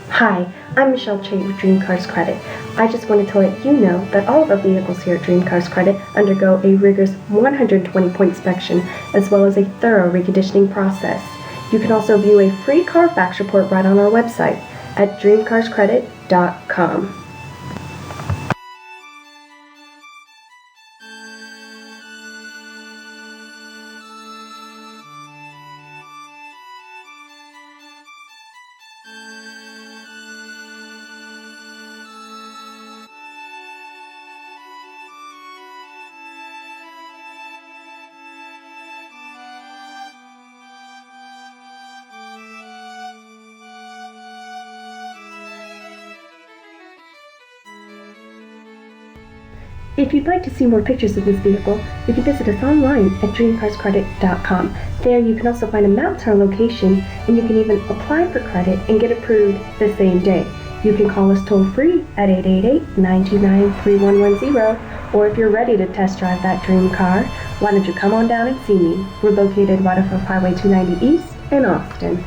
Hi, I'm Michelle Chait with Dream Cars Credit. I just wanted to let you know that all of our vehicles here at Dream Cars Credit undergo a rigorous 120-point inspection as well as a thorough reconditioning process. You can also view a free Carfax report right on our website at dreamcarscredit.com. If you'd like to see more pictures of this vehicle, you can visit us online at dreamcarscredit.com. There you can also find a map to our location, and you can even apply for credit and get approved the same day. You can call us toll-free at 888-929-3110, or if you're ready to test drive that dream car, why don't you come on down and see me. We're located right off of Highway 290 East in Austin.